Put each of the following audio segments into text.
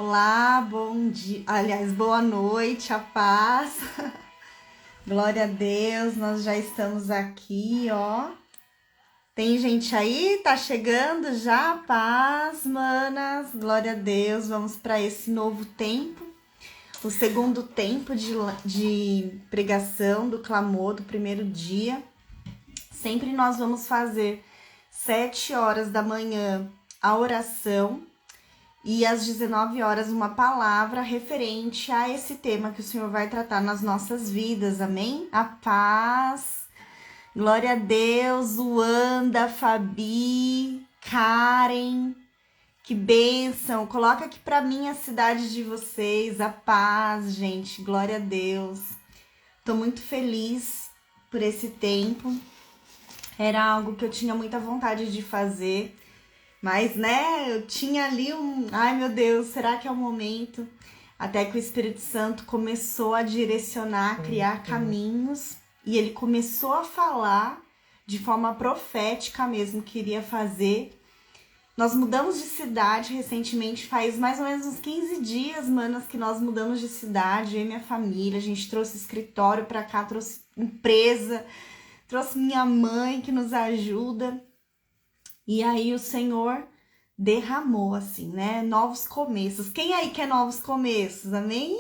Olá, bom dia. Aliás, boa noite, a paz. Glória a Deus, nós já estamos aqui, ó. Tem gente aí? Tá chegando já? Paz, manas. Glória a Deus. Vamos para esse novo tempo, o segundo tempo de pregação do clamor do primeiro dia. Sempre nós vamos fazer 7 horas da manhã a oração. E às 19 horas, uma palavra referente a esse tema que o Senhor vai tratar nas nossas vidas, amém? A paz, glória a Deus, Wanda, Fabi, Karen, que bênção. Coloca aqui para mim a cidade de vocês, a paz, gente, glória a Deus. Tô muito feliz por esse tempo, era algo que eu tinha muita vontade de fazer. Mas, né, eu tinha ali ai meu Deus, será que é o momento? Até que o Espírito Santo começou a direcionar, a criar caminhos. E ele começou a falar de forma profética mesmo, que iria fazer. Nós mudamos de cidade recentemente, faz mais ou menos uns 15 dias, manas, que nós mudamos de cidade, eu e minha família. A gente trouxe escritório pra cá, trouxe empresa, trouxe minha mãe que nos ajuda. E aí o Senhor derramou, assim, né? Novos começos. Quem aí quer novos começos? Amém?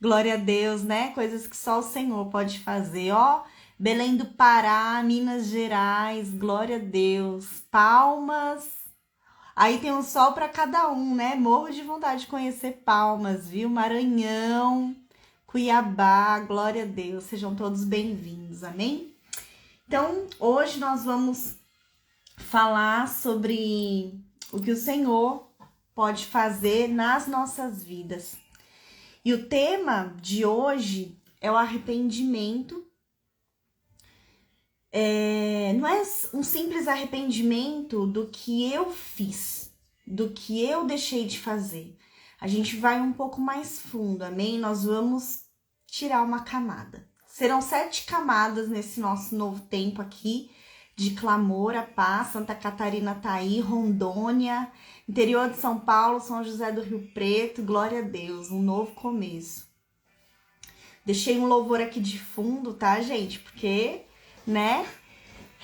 Glória a Deus, né? Coisas que só o Senhor pode fazer. Ó, Belém do Pará, Minas Gerais, glória a Deus. Palmas. Aí tem um sol para cada um, né? Morro de vontade de conhecer Palmas, viu? Maranhão, Cuiabá, glória a Deus. Sejam todos bem-vindos, amém? Então, hoje nós vamos falar sobre o que o Senhor pode fazer nas nossas vidas. E o tema de hoje é o arrependimento. Não é um simples arrependimento do que eu fiz, do que eu deixei de fazer. A gente vai um pouco mais fundo, amém? Nós vamos tirar uma camada. Serão 7 camadas nesse nosso novo tempo aqui, de clamor, a paz. Santa Catarina tá aí, Rondônia, interior de São Paulo, São José do Rio Preto, glória a Deus, um novo começo. Deixei um louvor aqui de fundo, tá, gente? Porque, né,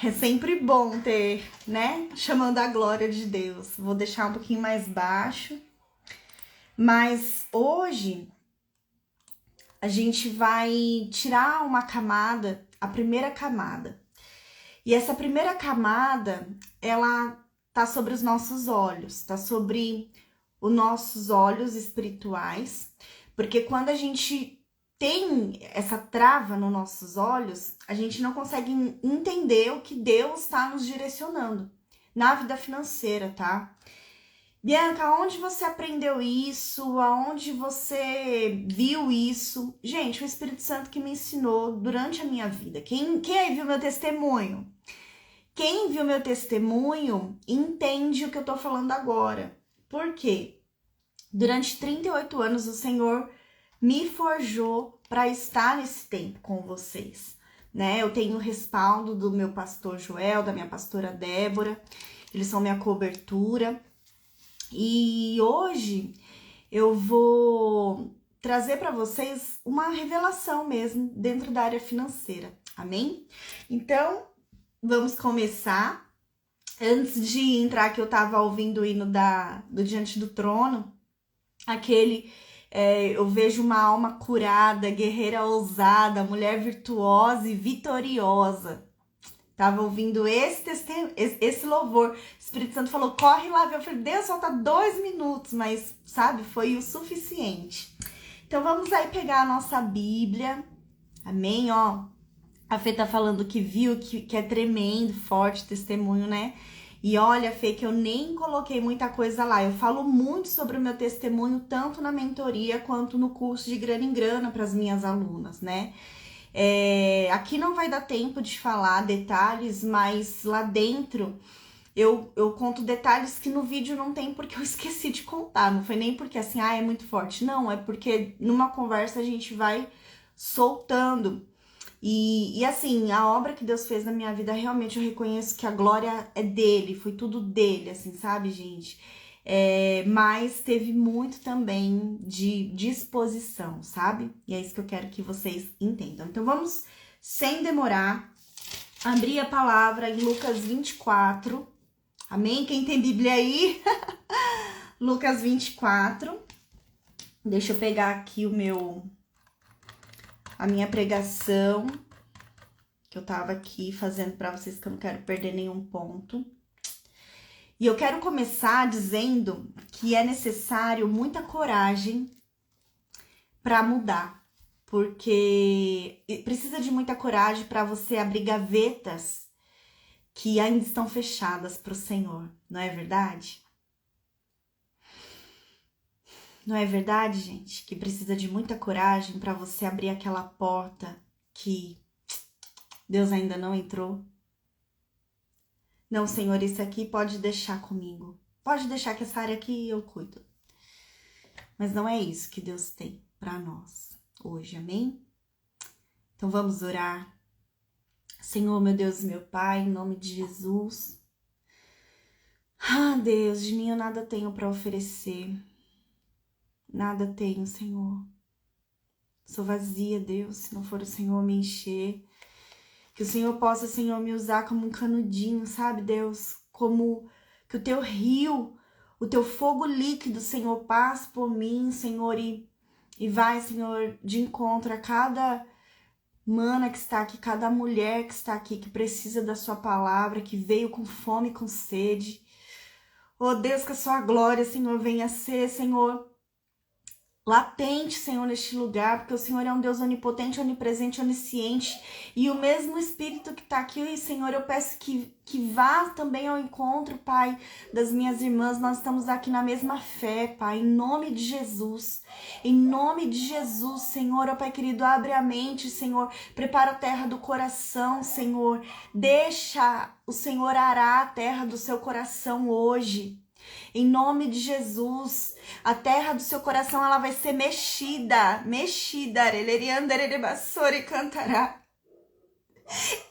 é sempre bom ter, né, chamando a glória de Deus. Vou deixar um pouquinho mais baixo. Mas hoje a gente vai tirar uma camada, a primeira camada. E essa primeira camada, ela tá sobre os nossos olhos, tá sobre os nossos olhos espirituais, porque quando a gente tem essa trava nos nossos olhos, a gente não consegue entender o que Deus está nos direcionando na vida financeira, tá? Bianca, aonde você aprendeu isso? Aonde você viu isso? Gente, o Espírito Santo que me ensinou durante a minha vida. Quem aí viu meu testemunho? Quem viu meu testemunho entende o que eu tô falando agora. Por quê? Durante 38 anos o Senhor me forjou para estar nesse tempo com vocês, né? Eu tenho o respaldo do meu pastor Joel, da minha pastora Débora. Eles são minha cobertura. E hoje eu vou trazer para vocês uma revelação mesmo dentro da área financeira, amém? Então, vamos começar. Antes de entrar aqui, eu tava ouvindo o hino do Diante do Trono, aquele, eu vejo uma alma curada, guerreira ousada, mulher virtuosa e vitoriosa. Tava ouvindo esse louvor. O Espírito Santo falou, corre lá, viu? Eu falei, Deus, falta 2 minutos, mas, sabe, foi o suficiente. Então, vamos aí pegar a nossa Bíblia, amém, ó. A Fê tá falando que viu, que é tremendo, forte testemunho, né? E olha, Fê, que eu nem coloquei muita coisa lá. Eu falo muito sobre o meu testemunho, tanto na mentoria quanto no curso de grana em grana para as minhas alunas, né? Aqui não vai dar tempo de falar detalhes, mas lá dentro eu conto detalhes que no vídeo não tem porque eu esqueci de contar. Não foi nem porque assim, é muito forte. Não, é porque numa conversa a gente vai soltando. E assim, a obra que Deus fez na minha vida, realmente eu reconheço que a glória é dele, foi tudo dele, assim, sabe, gente? mas teve muito também de disposição, sabe? E é isso que eu quero que vocês entendam. Então vamos, sem demorar, abrir a palavra em Lucas 24. Amém? Quem tem Bíblia aí? Lucas 24. Deixa eu pegar aqui a minha pregação, que eu tava aqui fazendo para vocês, que eu não quero perder nenhum ponto. E eu quero começar dizendo que é necessário muita coragem para mudar, porque precisa de muita coragem para você abrir gavetas que ainda estão fechadas para o Senhor, não é verdade? Não é verdade, gente? Que precisa de muita coragem para você abrir aquela porta que Deus ainda não entrou. Não, Senhor, esse aqui pode deixar comigo. Pode deixar que essa área aqui eu cuido. Mas não é isso que Deus tem para nós hoje, amém? Então vamos orar. Senhor, meu Deus e meu Pai, em nome de Jesus. Ah, Deus, de mim eu nada tenho para oferecer. Nada tenho, Senhor. Sou vazia, Deus, se não for o Senhor me encher. Que o Senhor possa, Senhor, me usar como um canudinho, sabe, Deus? Como que o teu rio, o teu fogo líquido, Senhor, passe por mim, Senhor, e vai, Senhor, de encontro a cada mana que está aqui, cada mulher que está aqui, que precisa da sua palavra, que veio com fome e com sede. Oh, Deus, que a sua glória, Senhor, venha ser, Senhor, latente, Senhor, neste lugar, porque o Senhor é um Deus onipotente, onipresente, onisciente, e o mesmo Espírito que está aqui, Senhor, eu peço que vá também ao encontro, Pai, das minhas irmãs. Nós estamos aqui na mesma fé, Pai, em nome de Jesus, Senhor, ó Pai querido, abre a mente, Senhor, prepara a terra do coração, Senhor, deixa o Senhor arar a terra do seu coração hoje. Em nome de Jesus, a terra do seu coração ela vai ser mexida.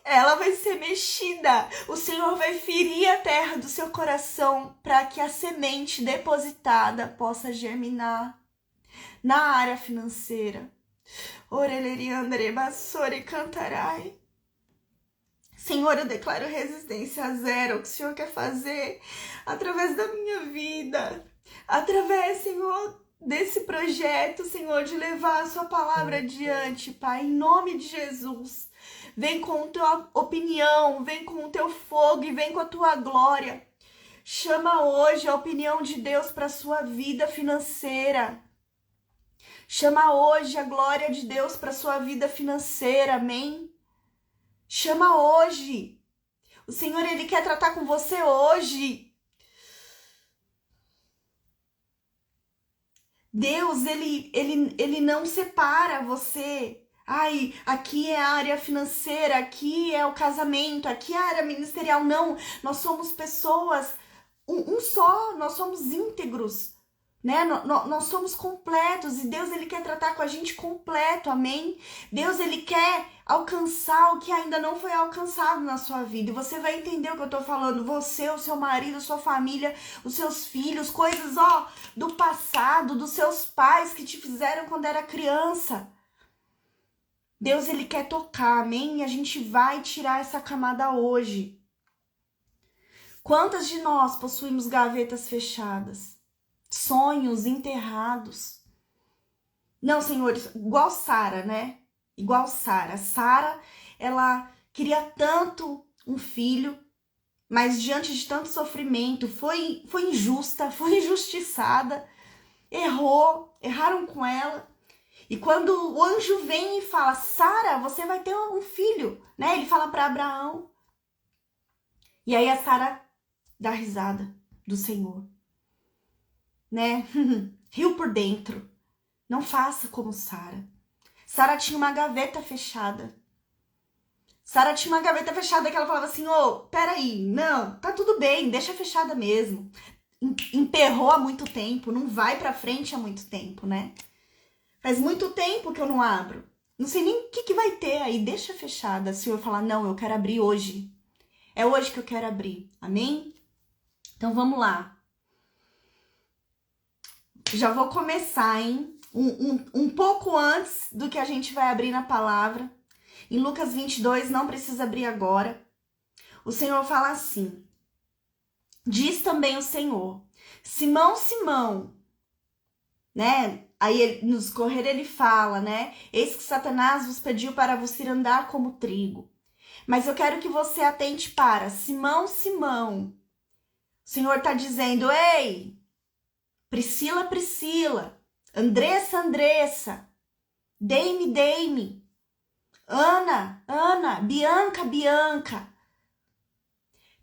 Ela vai ser mexida. O Senhor vai ferir a terra do seu coração para que a semente depositada possa germinar na área financeira. Senhor, eu declaro resistência a zero ao que o Senhor quer fazer através da minha vida, através, Senhor, desse projeto, Senhor, de levar a sua palavra adiante, Pai, em nome de Jesus. Vem com a tua opinião, vem com o teu fogo e vem com a tua glória. Chama hoje a opinião de Deus para a sua vida financeira. Chama hoje a glória de Deus para a sua vida financeira, amém? Chama hoje. O Senhor, Ele quer tratar com você hoje. Deus, ele não separa você. Ai, aqui é a área financeira, aqui é o casamento, aqui é a área ministerial. Não, nós somos pessoas, um só, nós somos íntegros. Né? Nós somos completos e Deus ele quer tratar com a gente completo, amém? Deus ele quer alcançar o que ainda não foi alcançado na sua vida e você vai entender o que eu tô falando, você, o seu marido, sua família, os seus filhos, coisas do passado, dos seus pais que te fizeram quando era criança. Deus ele quer tocar, amém? E a gente vai tirar essa camada hoje. Quantas de nós possuímos gavetas fechadas? Sonhos enterrados. Não, Senhor, igual Sara, né? Igual Sara. Sara, ela queria tanto um filho, mas diante de tanto sofrimento, foi injusta, foi injustiçada, erraram com ela. E quando o anjo vem e fala, Sara, você vai ter um filho, né? Ele fala para Abraão. E aí a Sara dá risada do Senhor. Né? Riu por dentro. Não faça como Sara. Sara tinha uma gaveta fechada. Sara tinha uma gaveta fechada que ela falava assim, peraí, não, tá tudo bem, deixa fechada mesmo. Emperrou há muito tempo, não vai pra frente há muito tempo, né? Faz muito tempo que eu não abro. Não sei nem o que vai ter aí, deixa fechada. Se o Senhor falar, não, eu quero abrir hoje. É hoje que eu quero abrir, amém? Então vamos lá. Já vou começar, hein? Um pouco antes do que a gente vai abrir na palavra. Em Lucas 22, não precisa abrir agora. O Senhor fala assim: diz também o Senhor, Simão, Simão, né? Aí no discorrer ele fala, né? Eis que Satanás vos pediu para vos ir andar como trigo. Mas eu quero que você atente para Simão, Simão. O Senhor está dizendo: ei, Priscila, Priscila, Andressa, Andressa, Deime, Deime, Ana, Ana, Bianca, Bianca.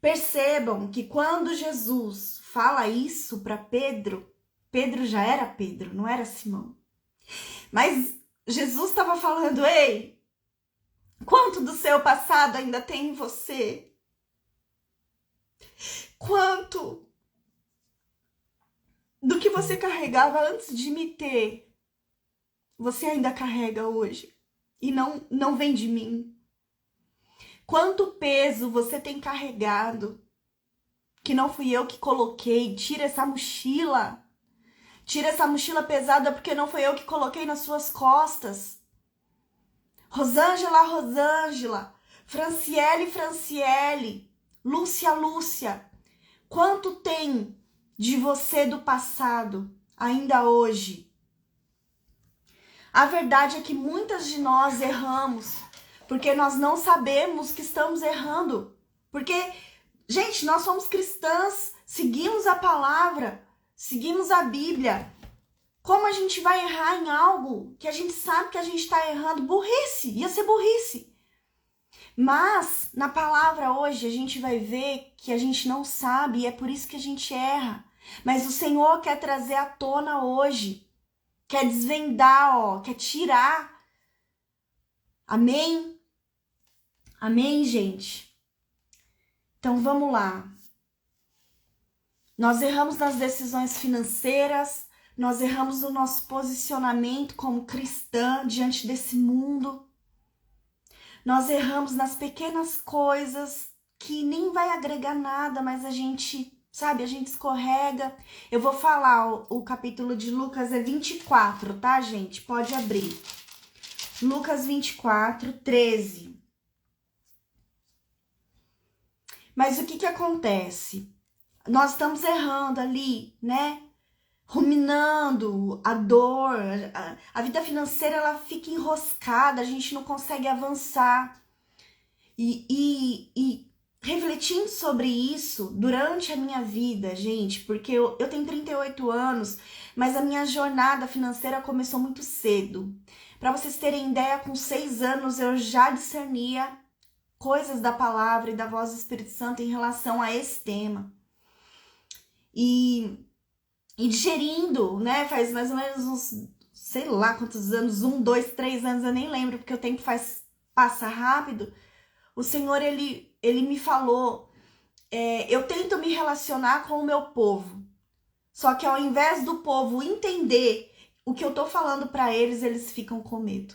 Percebam que quando Jesus fala isso para Pedro, Pedro já era Pedro, não era Simão. Mas Jesus estava falando: ei, quanto do seu passado ainda tem em você? Quanto do que você carregava antes de me ter, você ainda carrega hoje e não vem de mim? Quanto peso você tem carregado que não fui eu que coloquei? Tira essa mochila. Tira essa mochila pesada porque não foi eu que coloquei nas suas costas. Rosângela, Rosângela, Franciele, Franciele, Lúcia, Lúcia. Quanto tem de você do passado ainda hoje? A verdade é que muitas de nós erramos porque nós não sabemos que estamos errando. Porque, gente, nós somos cristãs, seguimos a palavra, seguimos a Bíblia. Como a gente vai errar em algo que a gente sabe que a gente está errando? Burrice, ia ser burrice. Mas na palavra hoje a gente vai ver que a gente não sabe e é por isso que a gente erra. Mas o Senhor quer trazer à tona hoje, quer desvendar, quer tirar. Amém? Amém, gente? Então vamos lá. Nós erramos nas decisões financeiras, nós erramos no nosso posicionamento como cristã diante desse mundo. Nós erramos nas pequenas coisas que nem vai agregar nada, mas a gente, sabe, a gente escorrega. Eu vou falar, o capítulo de Lucas é 24, tá, gente? Pode abrir. Lucas 24, 13. Mas o que acontece? Nós estamos errando ali, né? Ruminando a dor, a vida financeira ela fica enroscada, a gente não consegue avançar. E refletindo sobre isso durante a minha vida, gente, porque eu tenho 38 anos, mas a minha jornada financeira começou muito cedo. Para vocês terem ideia, com 6 anos eu já discernia coisas da palavra e da voz do Espírito Santo em relação a esse tema. E digerindo, né, faz mais ou menos uns, sei lá quantos anos, 1, 2, 3 anos, eu nem lembro, porque o tempo passa rápido. O Senhor, ele me falou, eu tento me relacionar com o meu povo, só que ao invés do povo entender o que eu tô falando para eles, eles ficam com medo.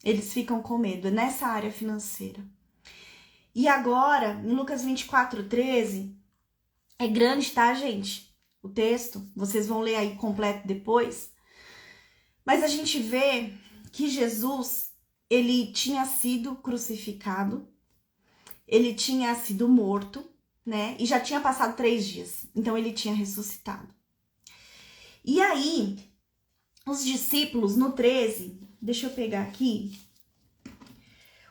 Eles ficam com medo, é nessa área financeira. E agora, em Lucas 24, 13, é grande, tá, gente? O texto, vocês vão ler aí completo depois. Mas a gente vê que Jesus, ele tinha sido crucificado, ele tinha sido morto, né? E já tinha passado 3 dias, então ele tinha ressuscitado. E aí, os discípulos, no 13, deixa eu pegar aqui,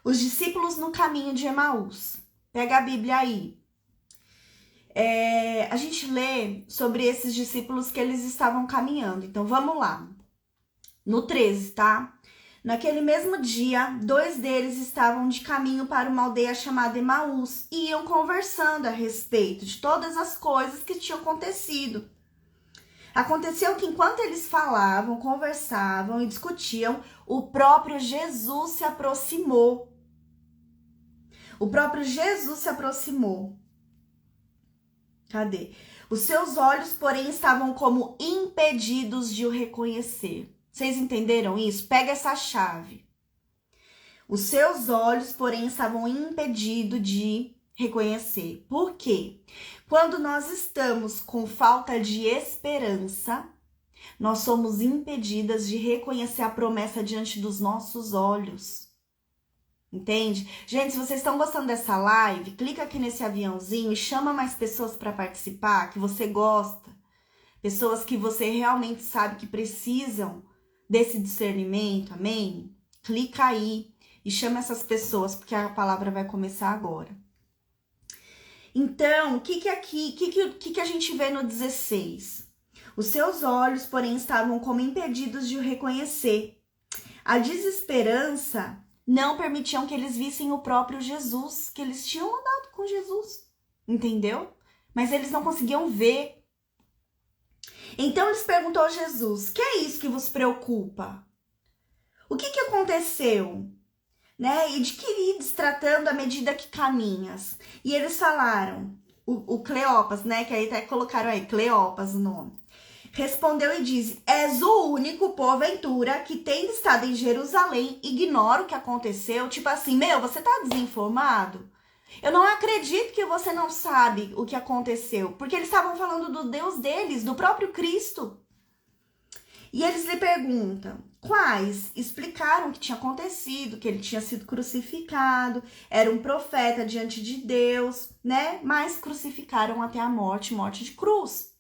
os discípulos no caminho de Emaús. Pega a Bíblia aí. A gente lê sobre esses discípulos que eles estavam caminhando. Então, vamos lá. No 13, tá? Naquele mesmo dia, 2 deles estavam de caminho para uma aldeia chamada Emaús e iam conversando a respeito de todas as coisas que tinham acontecido. Aconteceu que enquanto eles falavam, conversavam e discutiam, o próprio Jesus se aproximou. O próprio Jesus se aproximou. Cadê? Os seus olhos, porém, estavam como impedidos de o reconhecer. Vocês entenderam isso? Pega essa chave. Os seus olhos, porém, estavam impedidos de reconhecer. Por quê? Quando nós estamos com falta de esperança, nós somos impedidas de reconhecer a promessa diante dos nossos olhos. Entende? Gente, se vocês estão gostando dessa live, clica aqui nesse aviãozinho e chama mais pessoas para participar, que você gosta. Pessoas que você realmente sabe que precisam desse discernimento, amém? Clica aí e chama essas pessoas, porque a palavra vai começar agora. Então, o que a gente vê no 16? Os seus olhos, porém, estavam como impedidos de o reconhecer. A desesperança não permitiam que eles vissem o próprio Jesus, que eles tinham andado com Jesus, entendeu? Mas eles não conseguiam ver. Então, eles perguntou a Jesus, que é isso que vos preocupa? O que aconteceu? Né? E de que ides tratando à medida que caminhas? E eles falaram, o Cleopas, né? Que aí até colocaram aí, Cleopas o nome. Respondeu e disse, és o único, porventura, que tendo estado em Jerusalém, ignora o que aconteceu. Tipo assim, você tá desinformado? Eu não acredito que você não sabe o que aconteceu. Porque eles estavam falando do Deus deles, do próprio Cristo. E eles lhe perguntam, quais? Explicaram o que tinha acontecido, que ele tinha sido crucificado, era um profeta diante de Deus, né? Mas crucificaram até a morte de cruz.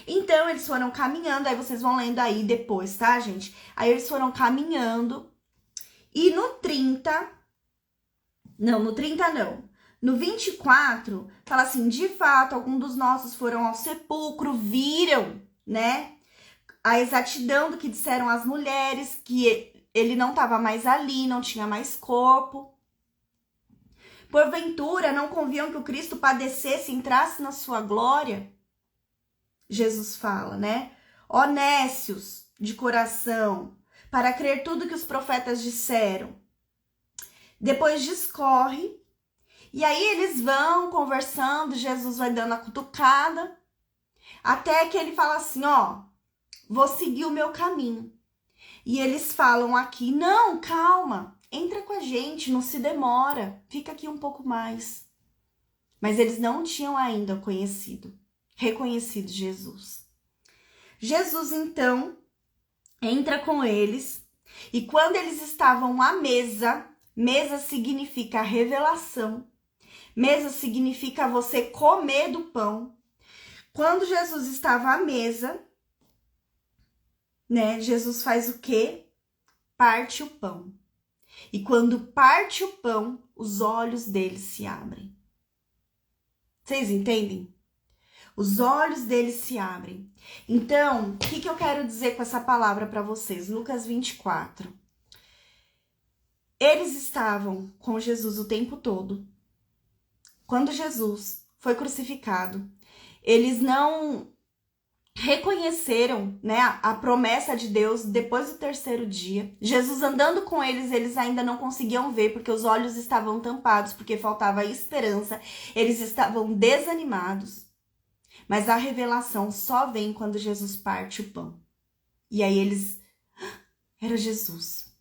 Então, eles foram caminhando, aí vocês vão lendo aí depois, tá, gente? Aí eles foram caminhando e no 24, fala assim, de fato, alguns dos nossos foram ao sepulcro, viram, né? A exatidão do que disseram as mulheres, que ele não estava mais ali, não tinha mais corpo. Porventura, não conviam que o Cristo padecesse e entrasse na sua glória? Jesus fala, né? Ó nécios de coração, para crer tudo que os profetas disseram. Depois discorre, e aí eles vão conversando, Jesus vai dando a cutucada, até que ele fala assim, vou seguir o meu caminho. E eles falam aqui, não, calma, entra com a gente, não se demora, fica aqui um pouco mais. Mas eles não tinham ainda reconhecido Jesus. Jesus, então, entra com eles, e quando eles estavam à mesa significa revelação, mesa significa você comer do pão. Quando Jesus estava à mesa, né, Jesus faz o quê? Parte o pão. E quando parte o pão, os olhos deles se abrem. Vocês entendem? Os olhos deles se abrem. Então, o que eu quero dizer com essa palavra para vocês? Lucas 24. Eles estavam com Jesus o tempo todo. Quando Jesus foi crucificado, eles não reconheceram, né, a promessa de Deus depois do terceiro dia. Jesus andando com eles, eles ainda não conseguiam ver, porque os olhos estavam tampados, porque faltava esperança, eles estavam desanimados. Mas a revelação só vem quando Jesus parte o pão. E aí eles, era Jesus.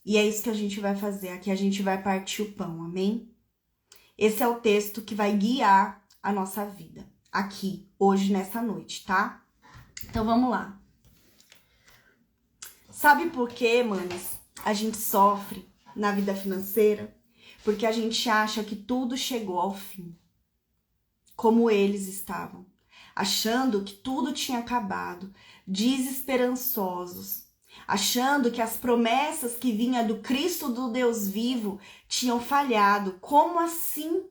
E é isso que a gente vai fazer, aqui a gente vai partir o pão, amém? Esse é o texto que vai guiar a nossa vida. Aqui, hoje, nessa noite, tá? Então, vamos lá. Sabe por quê, manas, a gente sofre na vida financeira? Porque a gente acha que tudo chegou ao fim. Como eles estavam. Achando que tudo tinha acabado. Desesperançosos. Achando que as promessas que vinham do Cristo do Deus vivo tinham falhado. Como assim?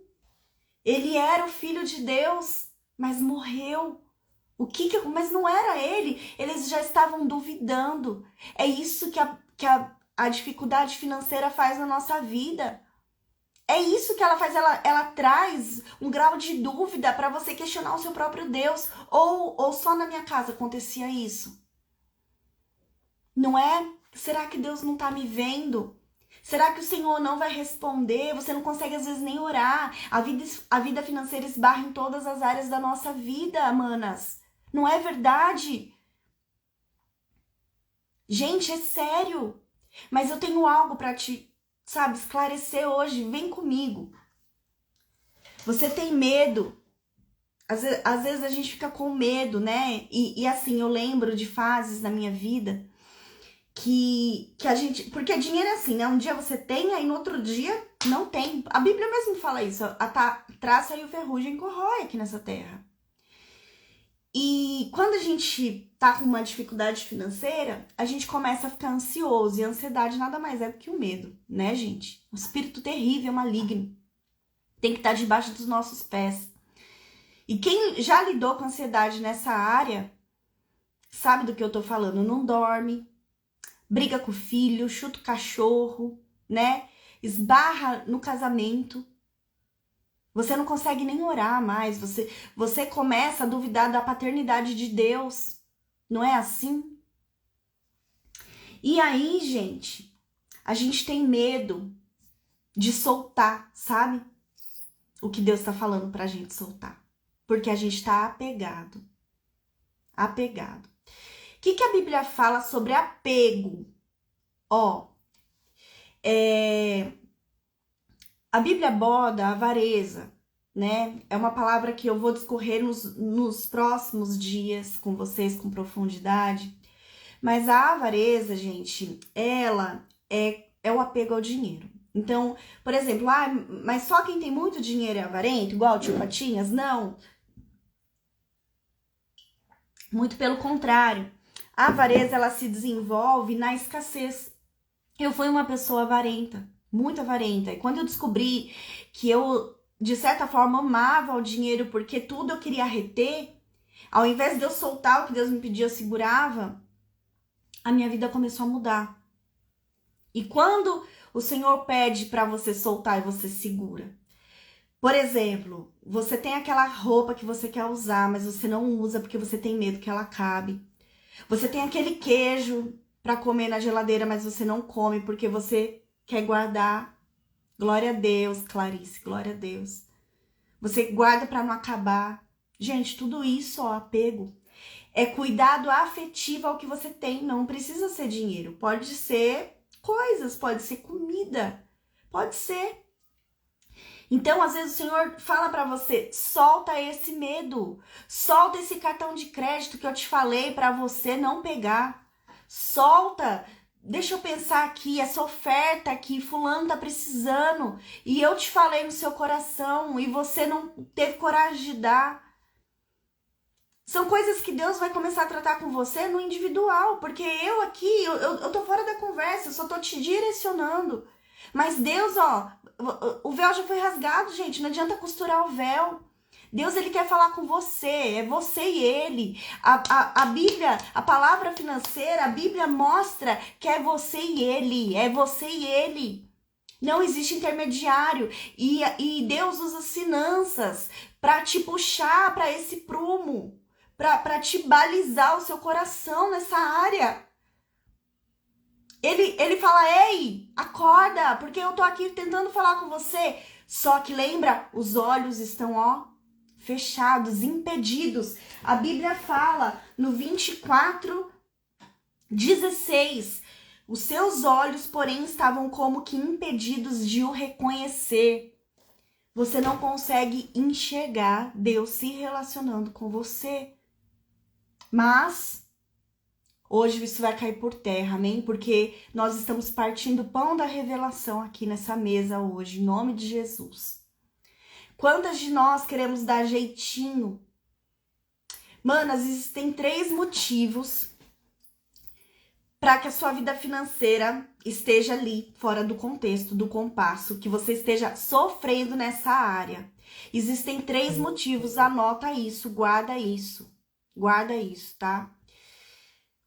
Ele era o Filho de Deus, mas morreu. Mas não era ele. Eles já estavam duvidando. É isso que a dificuldade financeira faz na nossa vida. É isso que ela faz. Ela traz um grau de dúvida para você questionar o seu próprio Deus. Ou só na minha casa acontecia isso? Não é? Será que Deus não tá me vendo? Será que o Senhor não vai responder? Você não consegue às vezes nem orar. A vida financeira esbarra em todas as áreas da nossa vida, manas. Não é verdade? Gente, é sério. Mas eu tenho algo para te, esclarecer hoje. Vem comigo. Você tem medo Às vezes a gente fica com medo, né? E assim, eu lembro de fases na minha vida que a gente... Porque dinheiro é assim, né? Um dia você tem, aí no outro dia não tem. A Bíblia mesmo fala isso. A traça e o ferrugem corrói aqui nessa terra. E quando a gente tá com uma dificuldade financeira, a gente começa a ficar ansioso. E a ansiedade nada mais é do que o medo, né, gente? Um espírito terrível, maligno. Tem que estar debaixo dos nossos pés. E quem já lidou com ansiedade nessa área, sabe do que eu tô falando. Não dorme, briga com o filho, chuta o cachorro, né? Esbarra no casamento. Você não consegue nem orar mais. Você começa a duvidar da paternidade de Deus. Não é assim? E aí, gente, a gente tem medo de soltar, sabe? O que Deus tá falando pra gente soltar. Porque a gente tá apegado. Apegado. O que a Bíblia fala sobre apego? Ó, a Bíblia aborda a avareza, né? É uma palavra que eu vou discorrer nos próximos dias com vocês com profundidade. Mas a avareza, gente, ela é o apego ao dinheiro. Então, por exemplo, mas só quem tem muito dinheiro é avarento, igual o tio Patinhas? Não. Muito pelo contrário. A avareza, ela se desenvolve na escassez. Eu fui uma pessoa avarenta, muito avarenta. E quando eu descobri que eu, de certa forma, amava o dinheiro porque tudo eu queria reter, ao invés de eu soltar o que Deus me pedia, eu segurava, a minha vida começou a mudar. E quando o Senhor pede para você soltar e você segura? Por exemplo, você tem aquela roupa que você quer usar, mas você não usa porque você tem medo que ela acabe. Você tem aquele queijo para comer na geladeira, mas você não come porque você quer guardar. Glória a Deus, Clarice, glória a Deus. Você guarda para não acabar. Gente, tudo isso, ó, apego. É cuidado afetivo ao que você tem. Não precisa ser dinheiro. Pode ser coisas, pode ser comida. Pode ser. Então, às vezes, o Senhor fala para você, solta esse medo. Solta esse cartão de crédito que eu te falei para você não pegar. Solta. Deixa eu pensar aqui, essa oferta aqui, fulano tá precisando. E eu te falei no seu coração e você não teve coragem de dar. São coisas que Deus vai começar a tratar com você no individual. Porque eu aqui, eu tô fora da conversa, eu só tô te direcionando. Mas Deus, ó, o véu já foi rasgado, gente. Não adianta costurar o véu. Deus, ele quer falar com você. É você e ele. A Bíblia, a palavra financeira, a Bíblia mostra que é você e ele. É você e ele. Não existe intermediário. E Deus usa as finanças para te puxar para esse prumo. Para te balizar o seu coração nessa área. Ele fala, ei, acorda, porque eu tô aqui tentando falar com você. Só que lembra, os olhos estão, ó, fechados, impedidos. A Bíblia fala no 24:16, os seus olhos, porém, estavam como que impedidos de o reconhecer. Você não consegue enxergar Deus se relacionando com você. Mas hoje isso vai cair por terra, amém? Porque nós estamos partindo o pão da revelação aqui nessa mesa hoje, em nome de Jesus. Quantas de nós queremos dar jeitinho? Manas, existem 3 motivos para que a sua vida financeira esteja ali, fora do contexto, do compasso, que você esteja sofrendo nessa área. Existem 3 motivos, anota isso, guarda isso, tá?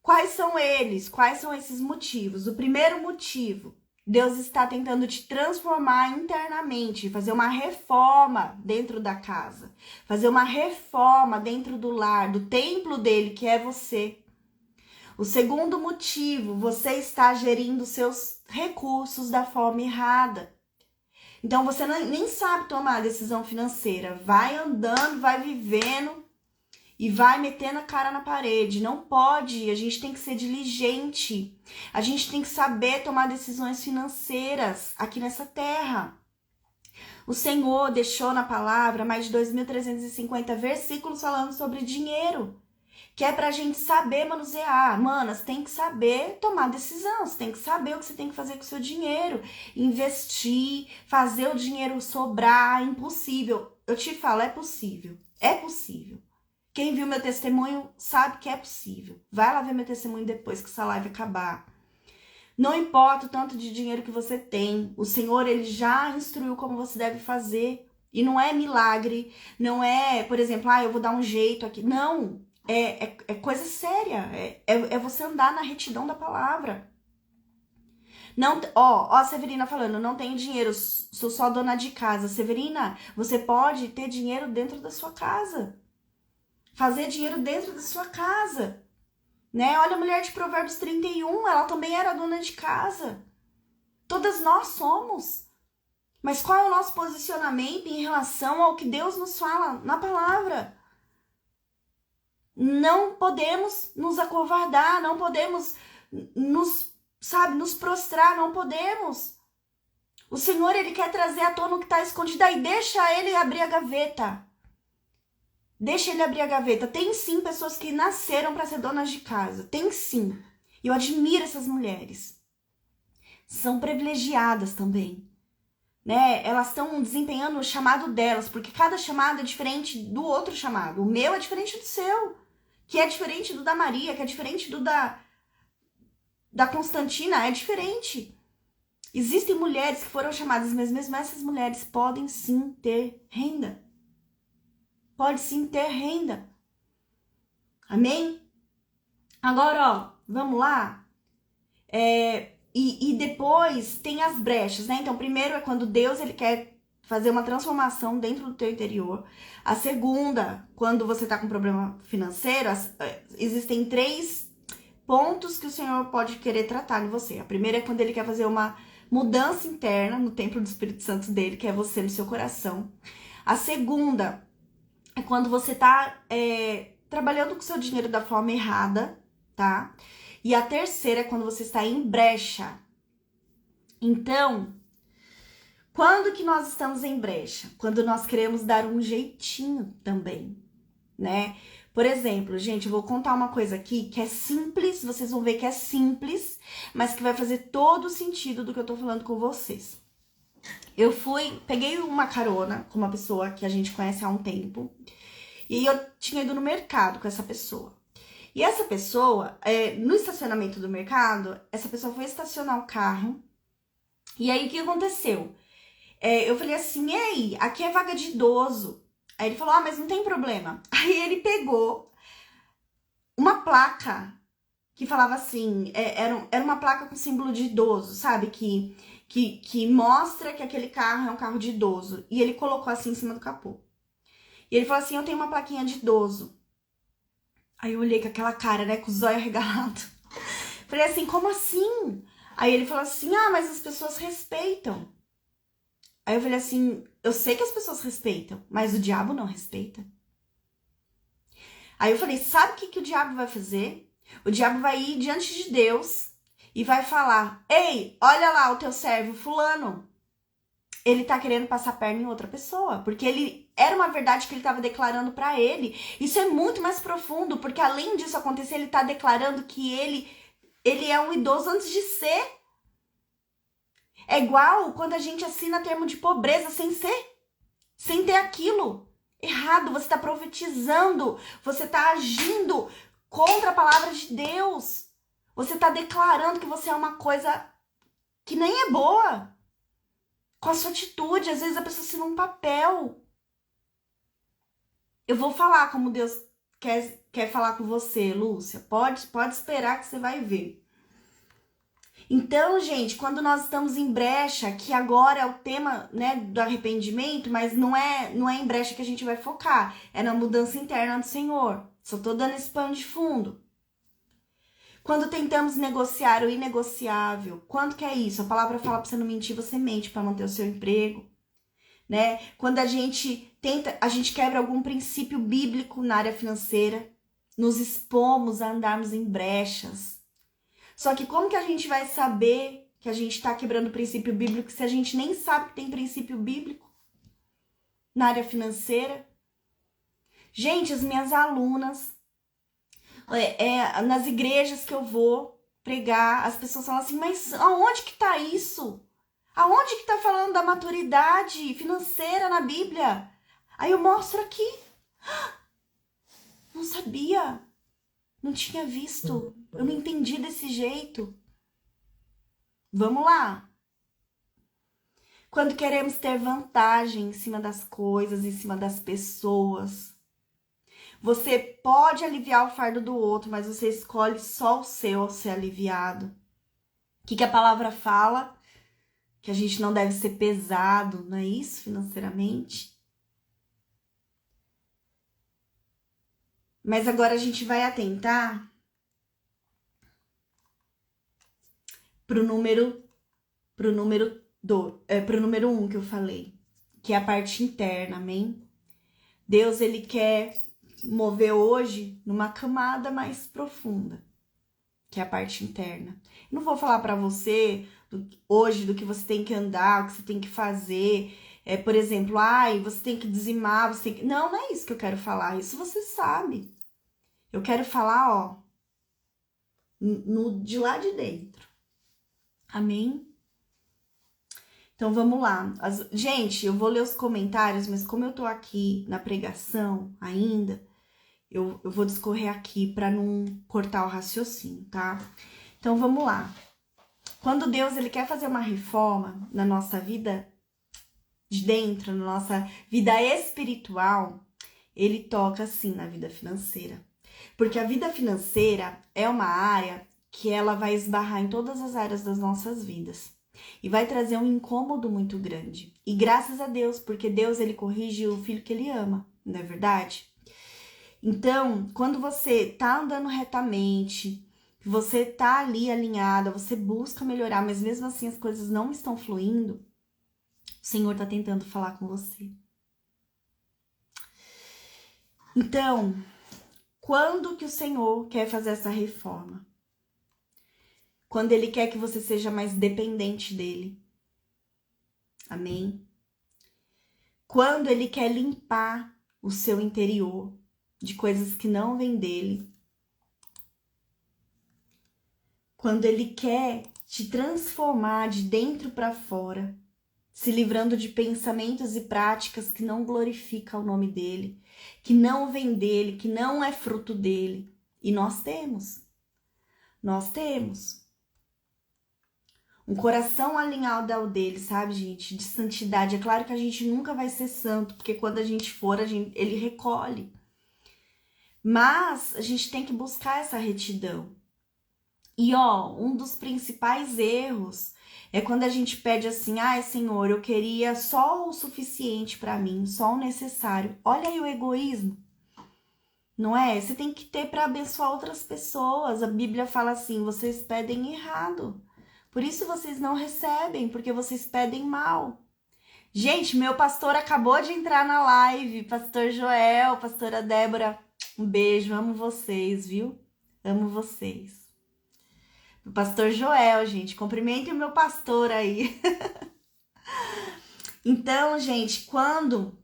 Quais são eles? Quais são esses motivos? O primeiro motivo, Deus está tentando te transformar internamente, fazer uma reforma dentro da casa, fazer uma reforma dentro do lar, do templo dele, que é você. O segundo motivo, você está gerindo seus recursos da forma errada. Então, você nem sabe tomar a decisão financeira. Vai andando, vai vivendo e vai metendo a cara na parede. Não pode, a gente tem que ser diligente. A gente tem que saber tomar decisões financeiras aqui nessa terra. O Senhor deixou na palavra mais de 2.350 versículos falando sobre dinheiro, que é pra gente saber manusear. Mano, você tem que saber tomar decisão, você tem que saber o que você tem que fazer com o seu dinheiro, investir, fazer o dinheiro sobrar. Impossível. Eu te falo, é possível. É possível. Quem viu meu testemunho sabe que é possível. Vai lá ver meu testemunho depois que essa live acabar. Não importa o tanto de dinheiro que você tem, o Senhor, ele já instruiu como você deve fazer. E não é milagre, não é, por exemplo, eu vou dar um jeito aqui. Não, é coisa séria, é você andar na retidão da palavra. Não, ó, Severina falando, não tenho dinheiro, sou só dona de casa. Severina, você pode ter dinheiro dentro da sua casa. Fazer dinheiro dentro da sua casa. Né? Olha a mulher de Provérbios 31, ela também era dona de casa. Todas nós somos. Mas qual é o nosso posicionamento em relação ao que Deus nos fala na palavra? Não podemos nos acovardar, não podemos nos prostrar, não podemos. O Senhor, ele quer trazer à tona o que está escondido aí, deixa ele abrir a gaveta. Deixa ele abrir a gaveta. Tem sim pessoas que nasceram para ser donas de casa. Tem sim. Eu admiro essas mulheres. São privilegiadas também. Né? Elas estão desempenhando o chamado delas, porque cada chamado é diferente do outro chamado. O meu é diferente do seu, que é diferente do da Maria, que é diferente do da Constantina, é diferente. Existem mulheres que foram chamadas, mas mesmo essas mulheres podem sim ter renda. Pode sim ter renda. Amém? Agora, ó, vamos lá. E depois tem as brechas, né? Então, primeiro é quando Deus, ele quer fazer uma transformação dentro do teu interior. A segunda, quando você tá com problema financeiro, existem 3 pontos que o Senhor pode querer tratar em você. A primeira é quando ele quer fazer uma mudança interna no templo do Espírito Santo dele, que é você no seu coração. A segunda é quando você tá trabalhando com o seu dinheiro da forma errada, tá? E a terceira é quando você está em brecha. Então, quando que nós estamos em brecha? Quando nós queremos dar um jeitinho também, né? Por exemplo, gente, eu vou contar uma coisa aqui que é simples, vocês vão ver que é simples, mas que vai fazer todo o sentido do que eu tô falando com vocês. Eu peguei uma carona com uma pessoa que a gente conhece há um tempo, e eu tinha ido no mercado com essa pessoa. E essa pessoa, no estacionamento do mercado, essa pessoa foi estacionar o carro, e aí o que aconteceu? Eu falei assim, e aí, aqui é vaga de idoso. Aí ele falou, mas não tem problema. Aí ele pegou uma placa que falava assim, era uma placa com símbolo de idoso, sabe? Que mostra que aquele carro é um carro de idoso. E ele colocou assim em cima do capô. E ele falou assim, eu tenho uma plaquinha de idoso. Aí eu olhei com aquela cara, né, com o zóio arregalado. Falei assim, como assim? Aí ele falou assim, mas as pessoas respeitam. Aí eu falei assim, eu sei que as pessoas respeitam, mas o diabo não respeita. Aí eu falei, sabe o que o diabo vai fazer? O diabo vai ir diante de Deus e vai falar, ei, olha lá o teu servo fulano. Ele tá querendo passar a perna em outra pessoa, porque era uma verdade que ele estava declarando para ele. Isso é muito mais profundo, porque além disso acontecer, ele tá declarando que ele é um idoso antes de ser. É igual quando a gente assina termo de pobreza sem ter aquilo. Errado, você tá profetizando, você tá agindo contra a palavra de Deus. Você tá declarando que você é uma coisa que nem é boa. Com a sua atitude, às vezes a pessoa assina um papel. Eu vou falar como Deus quer falar com você, Lúcia. Pode esperar que você vai ver. Então, gente, quando nós estamos em brecha, que agora é o tema, né, do arrependimento, mas não é em brecha que a gente vai focar, é na mudança interna do Senhor. Só tô dando esse pano de fundo. Quando tentamos negociar o inegociável, quanto que é isso? A palavra fala pra você não mentir, você mente para manter o seu emprego, né? Quando a gente quebra algum princípio bíblico na área financeira, nos expomos a andarmos em brechas. Só que como que a gente vai saber que a gente tá quebrando o princípio bíblico se a gente nem sabe que tem princípio bíblico? na área financeira. Gente, as minhas alunas, nas igrejas que eu vou pregar, as pessoas falam assim, mas aonde que tá isso? Aonde que tá falando da maturidade financeira na Bíblia? Aí eu mostro aqui. Não sabia. Não tinha visto. Eu não entendi desse jeito. Vamos lá. Quando queremos ter vantagem em cima das coisas, em cima das pessoas, você pode aliviar o fardo do outro, mas você escolhe só o seu ao ser aliviado. O que a palavra fala? Que a gente não deve ser pesado, não é isso, financeiramente? Mas agora a gente vai atentar pro número 1 que eu falei, que é a parte interna, amém? Deus, ele quer mover hoje numa camada mais profunda, que é a parte interna. Eu não vou falar para você hoje do que você tem que andar, o que você tem que fazer. Por exemplo, você tem que dizimar, você tem que... Não, não é isso que eu quero falar. Isso você sabe. Eu quero falar, de lá de dentro. Amém? Então, vamos lá. Gente, eu vou ler os comentários, mas como eu tô aqui na pregação ainda, eu vou discorrer aqui para não cortar o raciocínio, tá? Então, vamos lá. Quando Deus, ele quer fazer uma reforma na nossa vida de dentro, na nossa vida espiritual, ele toca, assim, na vida financeira. Porque a vida financeira é uma área que ela vai esbarrar em todas as áreas das nossas vidas. E vai trazer um incômodo muito grande. E graças a Deus, porque Deus, ele corrige o filho que ele ama, não é verdade? Então, quando você tá andando retamente, você tá ali alinhada, você busca melhorar, mas mesmo assim as coisas não estão fluindo, o Senhor tá tentando falar com você. Então, quando que o Senhor quer fazer essa reforma? Quando ele quer que você seja mais dependente dele. Amém? Quando ele quer limpar o seu interior de coisas que não vêm dele. Quando ele quer te transformar de dentro para fora, se livrando de pensamentos e práticas que não glorificam o nome dele, que não vem dele, que não é fruto dele. E nós temos um coração alinhado ao dele, sabe, gente? De santidade. É claro que a gente nunca vai ser santo, porque quando a gente for, ele recolhe. Mas a gente tem que buscar essa retidão. E um dos principais erros é quando a gente pede assim, Senhor, eu queria só o suficiente para mim, só o necessário. Olha aí o egoísmo, não é? Você tem que ter para abençoar outras pessoas. A Bíblia fala assim, vocês pedem errado. Por isso vocês não recebem, porque vocês pedem mal. Gente, meu pastor acabou de entrar na live, pastor Joel, pastora Débora, um beijo, amo vocês, viu? Amo vocês. O pastor Joel, gente, cumprimente o meu pastor aí. Então, gente, quando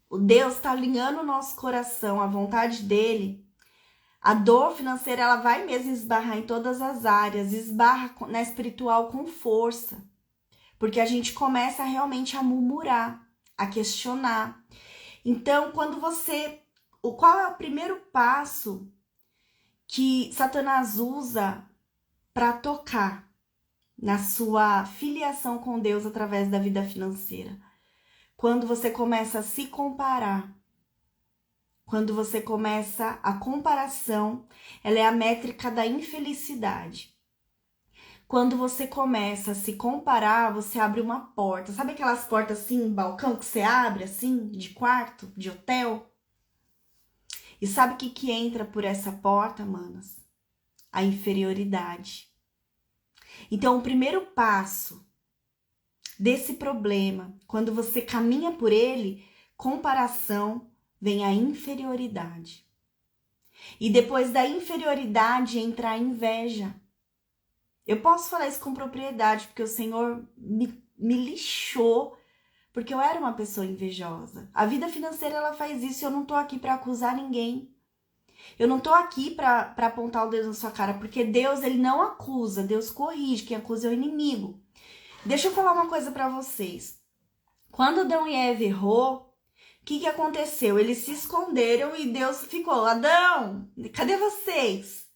o Deus está alinhando o nosso coração à vontade dele, a dor financeira, ela vai mesmo esbarrar em todas as áreas, esbarra na espiritual com força, porque a gente começa realmente a murmurar, a questionar. Então, qual é o primeiro passo que Satanás usa para tocar na sua filiação com Deus através da vida financeira? Quando você começa a se comparar. Quando você começa a comparação, ela é a métrica da infelicidade. Quando você começa a se comparar, você abre uma porta. Sabe aquelas portas assim, balcão que você abre assim, de quarto, de hotel? E sabe o que entra por essa porta, manas? A inferioridade. Então, o primeiro passo desse problema, quando você caminha por ele, comparação, vem a inferioridade. E depois da inferioridade entra a inveja. Eu posso falar isso com propriedade, porque o Senhor me lixou, porque eu era uma pessoa invejosa. A vida financeira, ela faz isso, e eu não tô aqui para acusar ninguém. Eu não tô aqui para apontar o dedo na sua cara, porque Deus, ele não acusa, Deus corrige, quem acusa é o inimigo. Deixa eu falar uma coisa para vocês. Quando Adão e Eva errou, o que aconteceu? Eles se esconderam e Deus ficou, Adão, cadê vocês?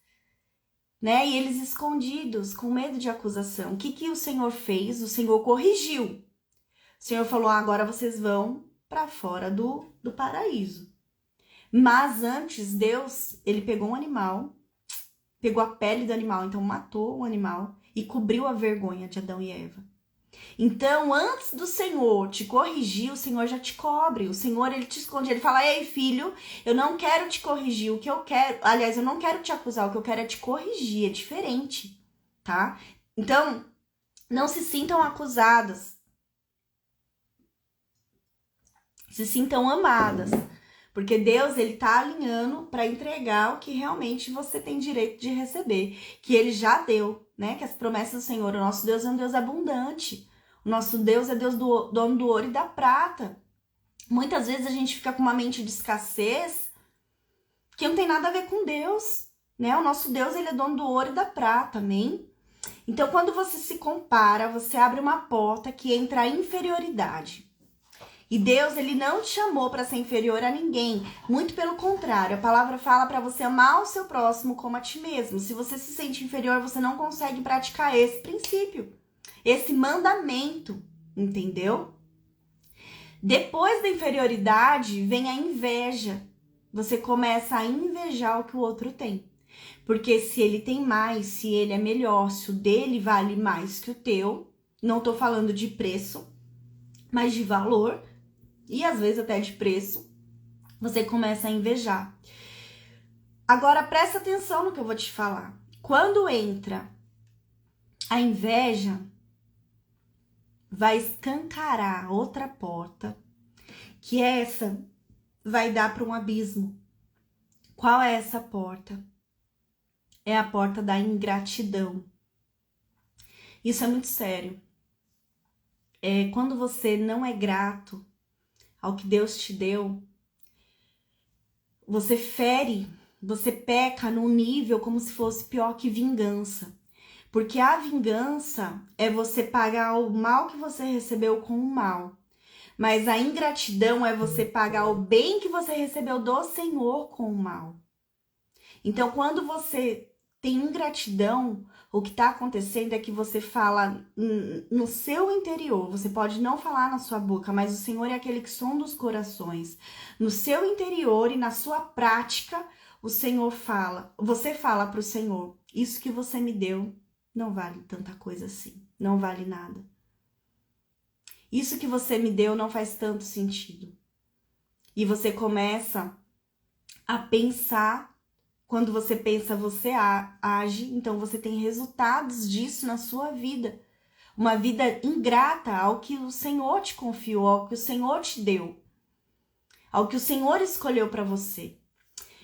Né? E eles escondidos, com medo de acusação. O que o Senhor fez? O Senhor corrigiu. O Senhor falou, agora vocês vão para fora do paraíso. Mas antes, Deus, ele pegou um animal, pegou a pele do animal, então matou o animal e cobriu a vergonha de Adão e Eva. Então, antes do Senhor te corrigir, o Senhor já te cobre. O Senhor, ele te esconde. Ele fala, ei, filho, eu não quero te corrigir. O que eu quero... Aliás, eu não quero te acusar. O que eu quero é te corrigir. É diferente, tá? Então, não se sintam acusadas. Se sintam amadas. Porque Deus, ele tá alinhando para entregar o que realmente você tem direito de receber. Que ele já deu, né? Que as promessas do Senhor, o nosso Deus é um Deus abundante. O nosso Deus é Deus dono do ouro e da prata. Muitas vezes a gente fica com uma mente de escassez que não tem nada a ver com Deus, né? O nosso Deus, ele é dono do ouro e da prata, amém? Então, quando você se compara, você abre uma porta que entra a inferioridade. E Deus, ele não te chamou para ser inferior a ninguém. Muito pelo contrário, a palavra fala para você amar o seu próximo como a ti mesmo. Se você se sente inferior, você não consegue praticar esse princípio, esse mandamento, entendeu? Depois da inferioridade, vem a inveja. Você começa a invejar o que o outro tem. Porque se ele tem mais, se ele é melhor, se o dele vale mais que o teu, não tô falando de preço, mas de valor, e às vezes até de preço, você começa a invejar. Agora presta atenção no que eu vou te falar. Quando entra a inveja, vai escancarar outra porta, que essa vai dar para um abismo. Qual é essa porta? É a porta da ingratidão. Isso é muito sério. Quando você não é grato ao que Deus te deu, você fere, você peca num nível como se fosse pior que vingança. Porque a vingança é você pagar o mal que você recebeu com o mal. Mas a ingratidão é você pagar o bem que você recebeu do Senhor com o mal. Então, quando você tem ingratidão, o que está acontecendo é que você fala no seu interior. Você pode não falar na sua boca, mas o Senhor é aquele que sonda os corações. No seu interior e na sua prática, o Senhor fala. Você fala para o Senhor, isso que você me deu não vale tanta coisa assim. Não vale nada. Isso que você me deu não faz tanto sentido. E você começa a pensar. Quando você pensa, você age, então você tem resultados disso na sua vida. Uma vida ingrata ao que o Senhor te confiou, ao que o Senhor te deu, ao que o Senhor escolheu para você.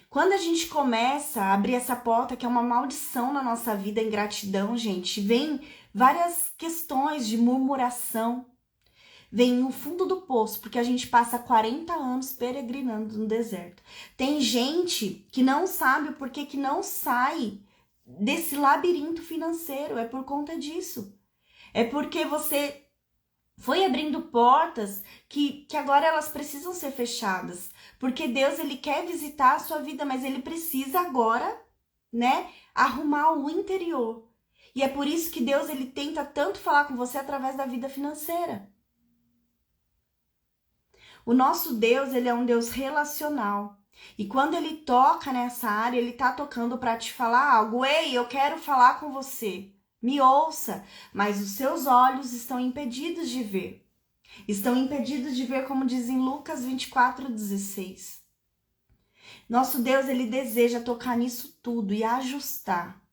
Quando a gente começa a abrir essa porta, que é uma maldição na nossa vida, ingratidão, gente, vem várias questões de murmuração, vem no fundo do poço, porque a gente passa 40 anos peregrinando no deserto. Tem gente que não sabe o porquê que não sai desse labirinto financeiro, é por conta disso. É porque você foi abrindo portas que agora elas precisam ser fechadas. Porque Deus, ele quer visitar a sua vida, mas ele precisa agora, né, arrumar o interior. E é por isso que Deus, ele tenta tanto falar com você através da vida financeira. O nosso Deus, ele é um Deus relacional. E quando ele toca nessa área, ele tá tocando para te falar algo. Ei, eu quero falar com você. Me ouça. Mas os seus olhos estão impedidos de ver. Estão impedidos de ver, como diz em Lucas 24:16. Nosso Deus, ele deseja tocar nisso tudo e ajustar,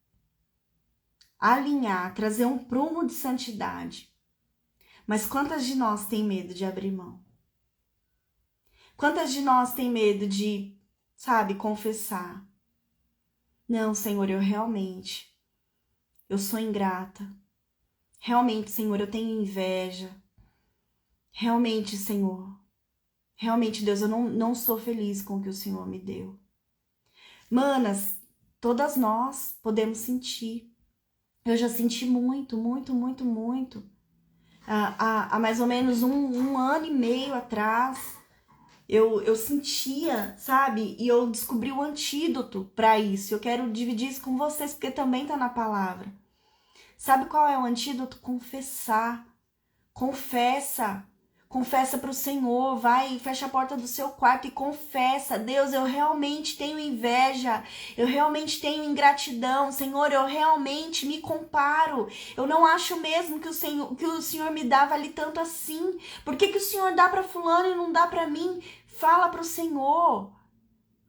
alinhar, trazer um prumo de santidade. Mas quantas de nós tem medo de abrir mão? Quantas de nós tem medo de, sabe, confessar? Não, Senhor, eu sou ingrata. Realmente, Senhor, eu tenho inveja. Realmente, Senhor, realmente, Deus, eu não estou feliz com o que o Senhor me deu. Manas, todas nós podemos sentir. Eu já senti muito, muito, muito, muito. Há mais ou menos um ano e meio atrás, eu sentia, sabe? E eu descobri o antídoto para isso. Eu quero dividir isso com vocês, porque também tá na palavra. Sabe qual é o antídoto? Confessar. Confessa. Confessa para o Senhor, vai e fecha a porta do seu quarto e confessa. Deus, eu realmente tenho inveja, eu realmente tenho ingratidão. Senhor, eu realmente me comparo. Eu não acho mesmo que o Senhor me dá vale tanto assim. Por que o Senhor dá para fulano e não dá para mim? Fala para o Senhor.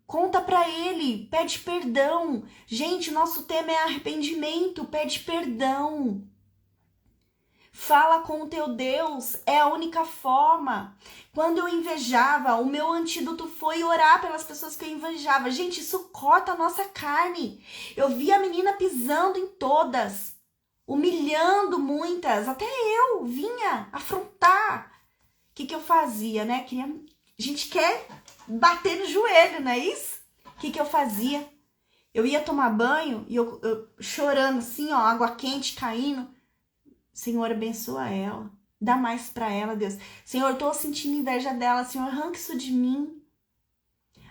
Conta para Ele, pede perdão. Gente, o nosso tema é arrependimento, pede perdão. Fala com o teu Deus, é a única forma. Quando eu invejava, o meu antídoto foi orar pelas pessoas que eu invejava. Gente, isso corta a nossa carne. Eu vi a menina pisando em todas, humilhando muitas, até eu vinha afrontar. O que eu fazia, né? A gente quer bater no joelho, não é isso? O que eu fazia? Eu ia tomar banho e eu chorando assim, ó, água quente caindo. Senhor, abençoa ela. Dá mais pra ela, Deus. Senhor, eu tô sentindo inveja dela. Senhor, arranca isso de mim.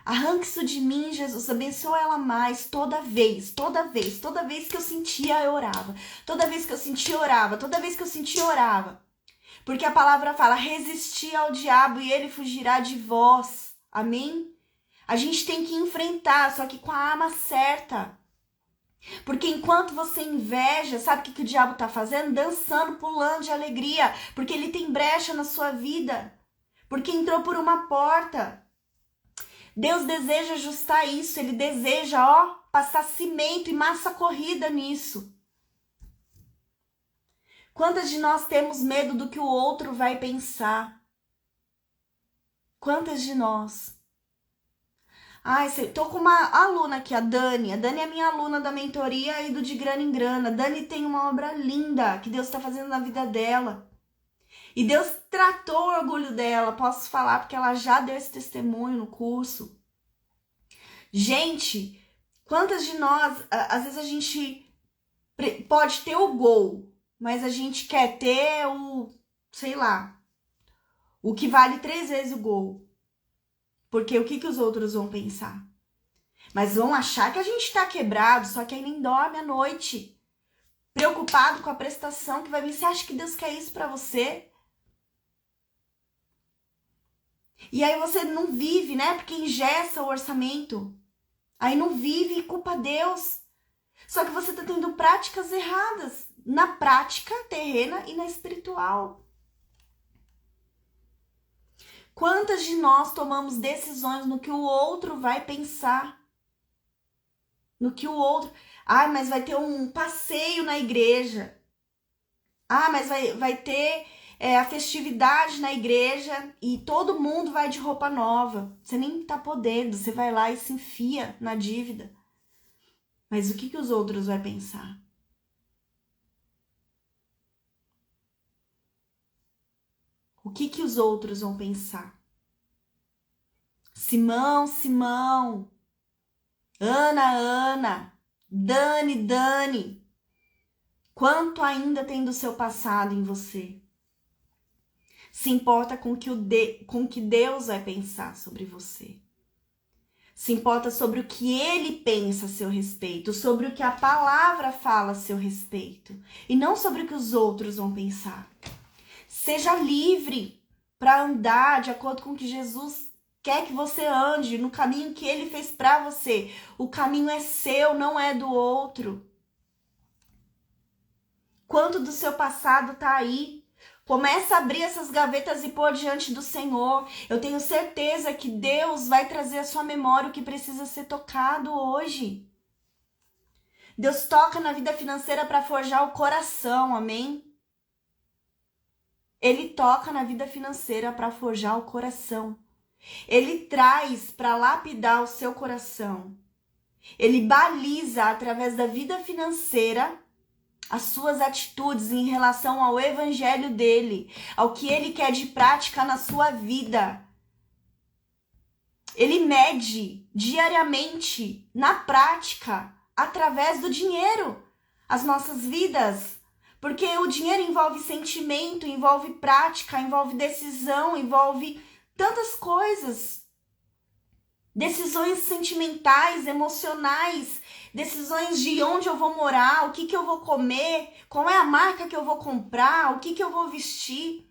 Arranca isso de mim, Jesus. Abençoa ela mais. Toda vez que eu sentia, eu orava. Toda vez que eu sentia, eu orava. Toda vez que eu sentia, eu orava. Porque a palavra fala, resistir ao diabo e ele fugirá de vós. Amém? A gente tem que enfrentar, só que com a arma certa. Porque enquanto você inveja, sabe o que o diabo tá fazendo? Dançando, pulando de alegria. Porque ele tem brecha na sua vida. Porque entrou por uma porta. Deus deseja ajustar isso. Ele deseja, ó, passar cimento e massa corrida nisso. Quantas de nós temos medo do que o outro vai pensar? Quantas de nós? Ai, tô com uma aluna aqui, a Dani. A Dani é minha aluna da mentoria e do De Grana em Grana. A Dani tem uma obra linda que Deus está fazendo na vida dela. E Deus tratou o orgulho dela, posso falar, porque ela já deu esse testemunho no curso. Gente, quantas de nós, às vezes a gente pode ter o gol, mas a gente quer ter sei lá, o que vale 3 vezes o gol. Porque o que os outros vão pensar? Mas vão achar que a gente tá quebrado, só que aí nem dorme à noite. Preocupado com a prestação que vai vir. Você acha que Deus quer isso pra você? E aí você não vive, né? Porque engessa o orçamento. Aí não vive e culpa Deus. Só que você tá tendo práticas erradas. Na prática terrena e na espiritual. Quantas de nós tomamos decisões no que o outro vai pensar? No que o outro... Ah, mas vai ter um passeio na igreja. Ah, mas vai ter a festividade na igreja e todo mundo vai de roupa nova. Você nem tá podendo, você vai lá e se enfia na dívida. Mas o que os outros vão pensar? O que os outros vão pensar? Simão, Ana, Dani, quanto ainda tem do seu passado em você? Se importa com o que Deus vai pensar sobre você. Se importa sobre o que Ele pensa a seu respeito, sobre o que a palavra fala a seu respeito, e não sobre o que os outros vão pensar. Seja livre para andar de acordo com o que Jesus quer que você ande, no caminho que Ele fez para você. O caminho é seu, não é do outro. Quanto do seu passado tá aí? Começa a abrir essas gavetas e pôr diante do Senhor. Eu tenho certeza que Deus vai trazer à sua memória o que precisa ser tocado hoje. Deus toca na vida financeira para forjar o coração, amém? Ele toca na vida financeira para forjar o coração. Ele traz para lapidar o seu coração. Ele baliza através da vida financeira as suas atitudes em relação ao evangelho dele, ao que ele quer de prática na sua vida. Ele mede diariamente, na prática, através do dinheiro, as nossas vidas. Porque o dinheiro envolve sentimento, envolve prática, envolve decisão, envolve tantas coisas. Decisões sentimentais, emocionais, decisões de onde eu vou morar, o que eu vou comer, qual é a marca que eu vou comprar, o que eu vou vestir.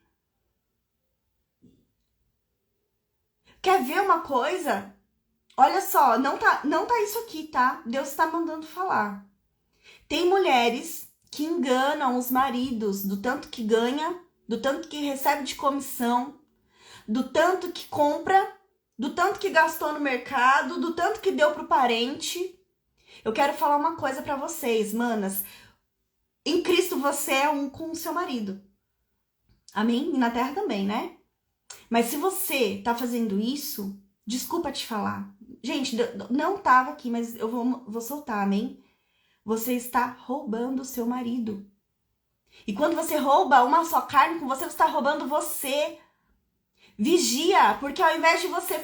Quer ver uma coisa? Olha só, não tá isso aqui, tá? Deus está mandando falar. Tem mulheres que enganam os maridos do tanto que ganha, do tanto que recebe de comissão, do tanto que compra, do tanto que gastou no mercado, do tanto que deu pro parente. Eu quero falar uma coisa pra vocês, manas. Em Cristo você é um com o seu marido. Amém? E na terra também, né? Mas se você tá fazendo isso, desculpa te falar. Gente, não tava aqui, mas eu vou soltar, amém? Você está roubando o seu marido. E quando você rouba uma só carne com você, você está roubando você. Vigia, porque ao invés de você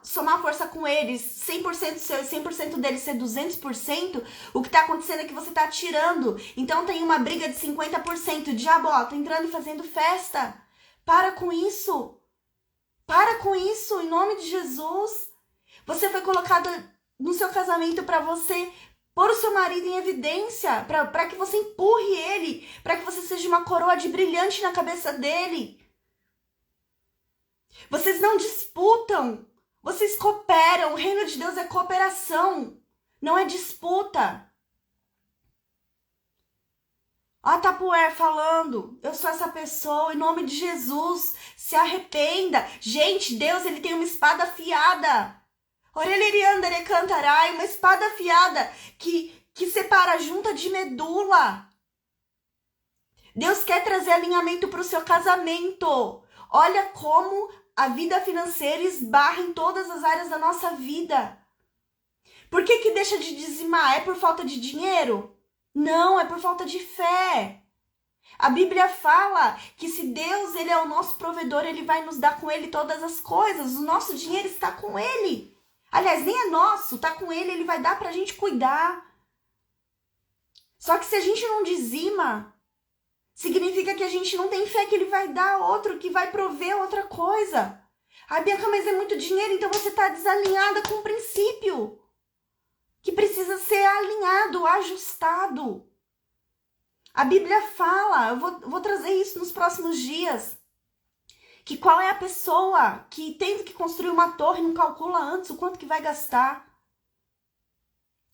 somar força com eles, 100% seu e 100% deles ser 200%, o que tá acontecendo é que você tá tirando. Então tem uma briga de 50%. Diabo, ó, tô entrando e fazendo festa. Para com isso. Para com isso, em nome de Jesus. Você foi colocado no seu casamento para você pôr o seu marido em evidência, para que você empurre ele, para que você seja uma coroa de brilhante na cabeça dele. Vocês não disputam, vocês cooperam. O reino de Deus é cooperação, não é disputa. Ó a Tapuer falando, eu sou essa pessoa, em nome de Jesus, se arrependa. Gente, Deus, ele tem uma espada afiada. Oreleriandere cantarai, uma espada afiada que separa a junta de medula. Deus quer trazer alinhamento para o seu casamento. Olha como a vida financeira esbarra em todas as áreas da nossa vida. Por que deixa de dizimar? É por falta de dinheiro? Não, é por falta de fé. A Bíblia fala que se Deus ele é o nosso provedor, ele vai nos dar com ele todas as coisas. O nosso dinheiro está com ele. Aliás, nem é nosso, está com ele, ele vai dar pra gente cuidar. Só que se a gente não dizima, significa que a gente não tem fé que ele vai dar outro, que vai prover outra coisa. Ai, Bianca, mas é muito dinheiro, então você está desalinhada com o princípio. Que precisa ser alinhado, ajustado. A Bíblia fala, eu vou trazer isso nos próximos dias, que qual é a pessoa que tendo que construir uma torre não calcula antes o quanto que vai gastar.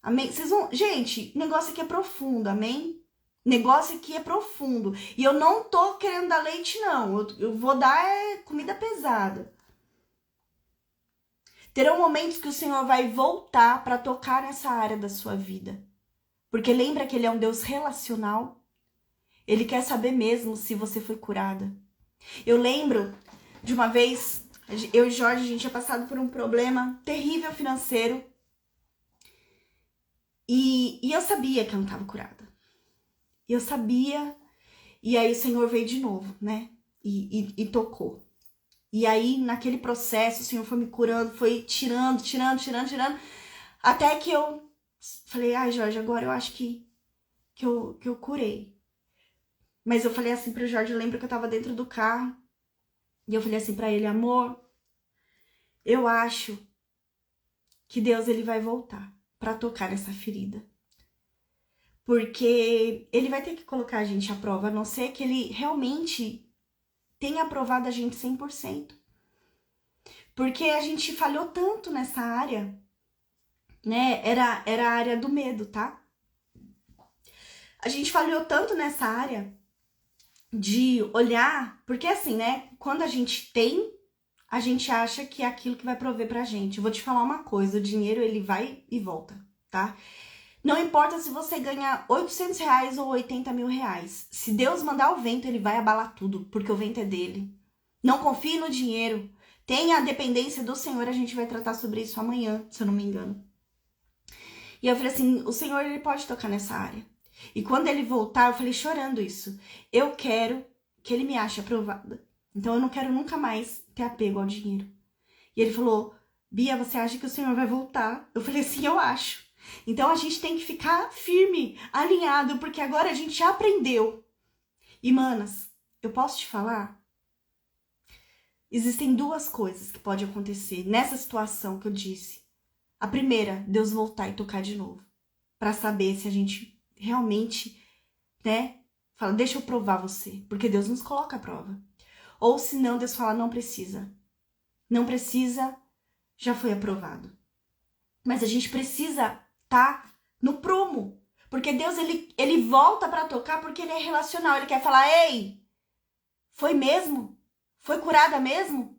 Amém? Vocês vão... Gente, negócio aqui é profundo, amém? Negócio aqui é profundo. E eu não tô querendo dar leite, não. Eu vou dar comida pesada. Terão momentos que o Senhor vai voltar para tocar nessa área da sua vida. Porque lembra que ele é um Deus relacional? Ele quer saber mesmo se você foi curada. Eu lembro de uma vez, eu e Jorge, a gente tinha passado por um problema terrível financeiro. E eu sabia que eu não estava curada. Eu sabia. E aí o Senhor veio de novo, né? E tocou. E aí, naquele processo, o Senhor foi me curando, foi tirando. Até que eu falei, ai, Jorge, agora eu acho que eu curei. Mas eu falei assim pro Jorge, eu lembro que eu tava dentro do carro. E eu falei assim pra ele, amor, eu acho que Deus ele vai voltar pra tocar essa ferida. Porque ele vai ter que colocar a gente à prova, a não ser que ele realmente tenha aprovado a gente 100%. Porque a gente falhou tanto nessa área, né? Era a área do medo, tá? A gente falhou tanto nessa área de olhar, porque assim, né? Quando a gente tem, a gente acha que é aquilo que vai prover pra gente. Eu vou te falar uma coisa, o dinheiro ele vai e volta, tá? Não importa se você ganha R$800 ou R$80 mil. Se Deus mandar o vento, ele vai abalar tudo, porque o vento é dele. Não confie no dinheiro. Tenha a dependência do Senhor. A gente vai tratar sobre isso amanhã, se eu não me engano. E eu falei assim, o Senhor ele pode tocar nessa área. E quando ele voltar, eu falei chorando isso. Eu quero que ele me ache aprovada. Então eu não quero nunca mais ter apego ao dinheiro. E ele falou, Bia, você acha que o Senhor vai voltar? Eu falei, sim, eu acho. Então a gente tem que ficar firme, alinhado, porque agora a gente já aprendeu. E manas, eu posso te falar? Existem duas coisas que podem acontecer nessa situação que eu disse. A primeira, Deus voltar e tocar de novo. Pra saber se a gente realmente, né, fala, deixa eu provar você. Porque Deus nos coloca à prova. Ou se não, Deus fala, não precisa. Não precisa, já foi aprovado. Mas a gente precisa tá no prumo. Porque Deus, ele volta pra tocar porque ele é relacional. Ele quer falar, ei, foi mesmo? Foi curada mesmo?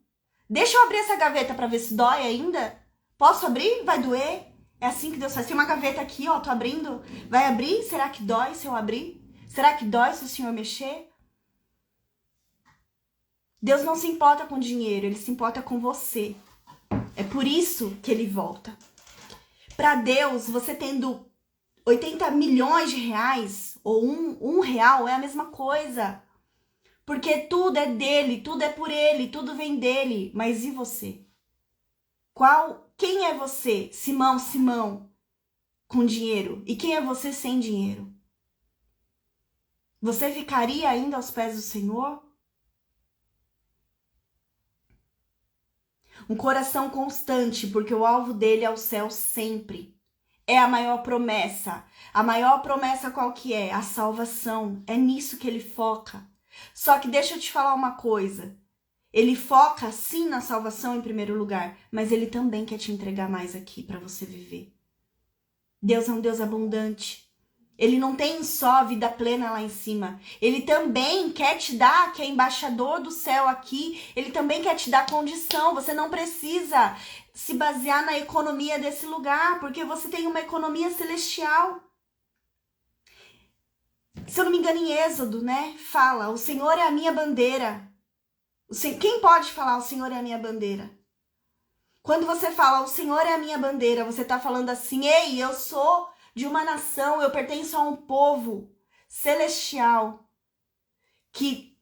Deixa eu abrir essa gaveta pra ver se dói ainda. Posso abrir? Vai doer? É assim que Deus faz. Tem uma gaveta aqui, ó, tô abrindo. Vai abrir? Será que dói se eu abrir? Será que dói se o Senhor mexer? Deus não se importa com dinheiro, ele se importa com você. É por isso que ele volta. Para Deus, você tendo 80 milhões de reais ou um real é a mesma coisa. Porque tudo é dele, tudo é por ele, tudo vem dele. Mas e você? Quem é você, Simão, com dinheiro? E quem é você sem dinheiro? Você ficaria ainda aos pés do Senhor? Um coração constante, porque o alvo dele é o céu sempre. É a maior promessa. A maior promessa qual que é? A salvação. É nisso que ele foca. Só que deixa eu te falar uma coisa. Ele foca sim na salvação em primeiro lugar, mas ele também quer te entregar mais aqui para você viver. Deus é um Deus abundante. Ele não tem só vida plena lá em cima. Ele também quer te dar, que é embaixador do céu aqui, ele também quer te dar condição. Você não precisa se basear na economia desse lugar, porque você tem uma economia celestial. Se eu não me engano, em Êxodo, né? Fala, o Senhor é a minha bandeira. Quem pode falar, o Senhor é a minha bandeira? Quando você fala, o Senhor é a minha bandeira, você tá falando assim, ei, eu sou de uma nação, eu pertenço a um povo celestial que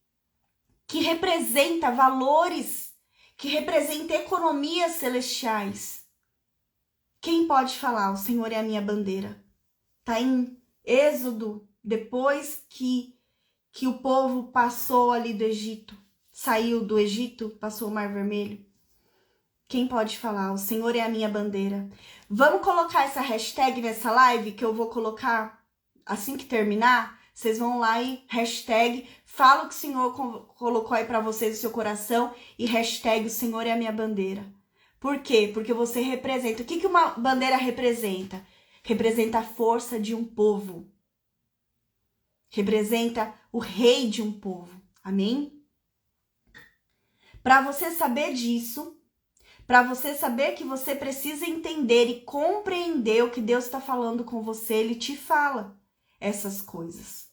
representa valores, que representa economias celestiais. Quem pode falar, o Senhor é a minha bandeira? Tá em Êxodo, depois que o povo passou ali do Egito, saiu do Egito, passou o Mar Vermelho. Quem pode falar? O Senhor é a minha bandeira. Vamos colocar essa hashtag nessa live que eu vou colocar assim que terminar. Vocês vão lá e hashtag fala o que o Senhor colocou aí para vocês no seu coração e hashtag o Senhor é a minha bandeira. Por quê? Porque você representa. O que uma bandeira representa? Representa a força de um povo. Representa o rei de um povo. Amém? Para você saber disso, para você saber que você precisa entender e compreender o que Deus está falando com você, Ele te fala essas coisas.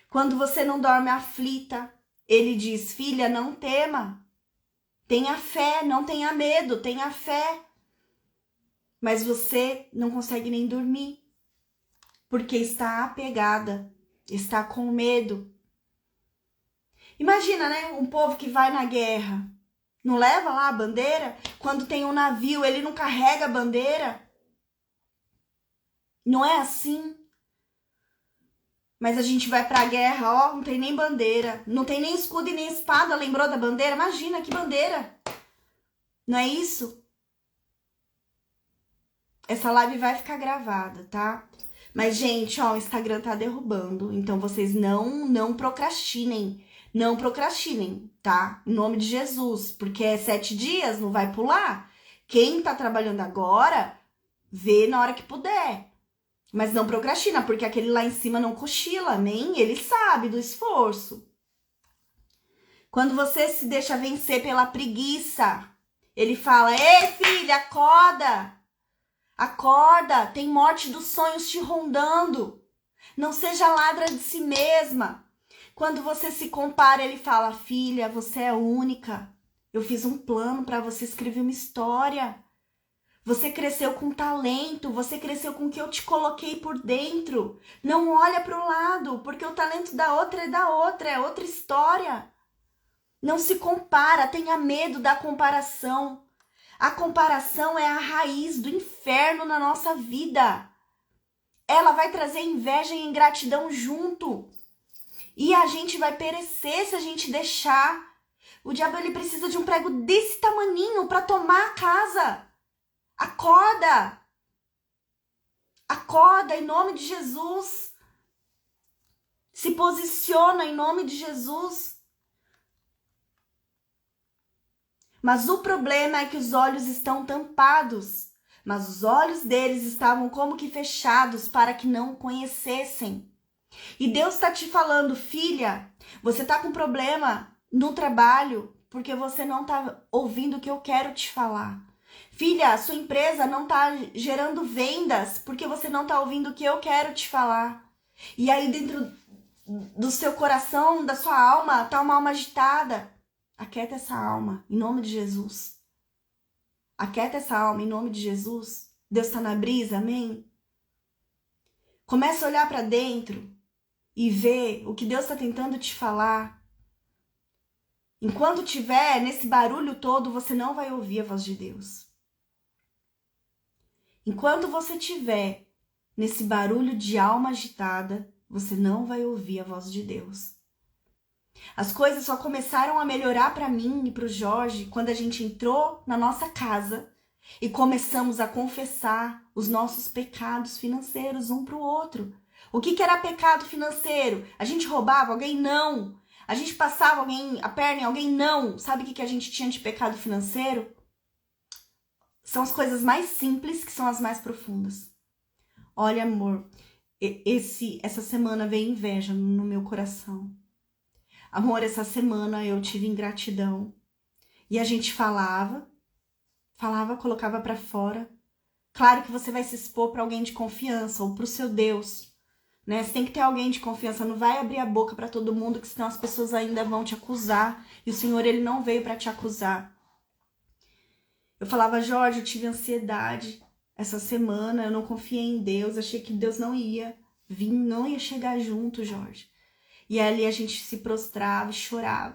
Quando você não dorme aflita, Ele diz, filha, não tema. Tenha fé, não tenha medo, tenha fé. Mas você não consegue nem dormir, porque está apegada, está com medo. Imagina, né? Um povo que vai na guerra. Não leva lá a bandeira? Quando tem um navio, ele não carrega a bandeira? Não é assim? Mas a gente vai pra guerra, ó, não tem nem bandeira. Não tem nem escudo e nem espada, lembrou da bandeira? Imagina, que bandeira! Não é isso? Essa live vai ficar gravada, tá? Mas, gente, ó, o Instagram tá derrubando. Então, vocês não procrastinem. Não procrastinem, tá? Em nome de Jesus, porque é 7 dias, não vai pular. Quem tá trabalhando agora, vê na hora que puder. Mas não procrastina, porque aquele lá em cima não cochila, amém? Ele sabe do esforço. Quando você se deixa vencer pela preguiça, ele fala, ei, filha, acorda! Acorda, tem morte dos sonhos te rondando. Não seja ladra de si mesma. Quando você se compara, ele fala, filha, você é única. Eu fiz um plano para você escrever uma história. Você cresceu com talento, você cresceu com o que eu te coloquei por dentro. Não olha para o lado, porque o talento da outra é outra história. Não se compara, tenha medo da comparação. A comparação é a raiz do inferno na nossa vida. Ela vai trazer inveja e ingratidão junto. E a gente vai perecer se a gente deixar. O diabo ele precisa de um prego desse tamaninho para tomar a casa. Acorda! Acorda em nome de Jesus. Se posiciona em nome de Jesus. Mas o problema é que os olhos estão tampados. Mas os olhos deles estavam como que fechados para que não o conhecessem. E Deus está te falando, filha, você está com problema no trabalho porque você não está ouvindo o que eu quero te falar. Filha, sua empresa não está gerando vendas porque você não está ouvindo o que eu quero te falar. E aí dentro do seu coração, da sua alma, está uma alma agitada. Aquieta essa alma, em nome de Jesus. Aquieta essa alma, em nome de Jesus. Deus está na brisa, amém? Começa a olhar para dentro e ver o que Deus está tentando te falar. Enquanto tiver nesse barulho todo, você não vai ouvir a voz de Deus. Enquanto você tiver nesse barulho de alma agitada, você não vai ouvir a voz de Deus. As coisas só começaram a melhorar para mim e para o Jorge quando a gente entrou na nossa casa e começamos a confessar os nossos pecados financeiros um para o outro. O que era pecado financeiro? A gente roubava alguém? Não. A gente passava a perna em alguém? Não. Sabe o que a gente tinha de pecado financeiro? São as coisas mais simples que são as mais profundas. Olha, amor, essa semana veio inveja no meu coração. Amor, essa semana eu tive ingratidão. E a gente falava, colocava pra fora. Claro que você vai se expor pra alguém de confiança ou pro seu Deus, né? Você tem que ter alguém de confiança, não vai abrir a boca pra todo mundo, que senão as pessoas ainda vão te acusar. E o Senhor, ele não veio pra te acusar. Eu falava, Jorge, eu tive ansiedade essa semana, eu não confiei em Deus, achei que Deus não ia vir, não ia chegar junto, Jorge. E ali a gente se prostrava, chorava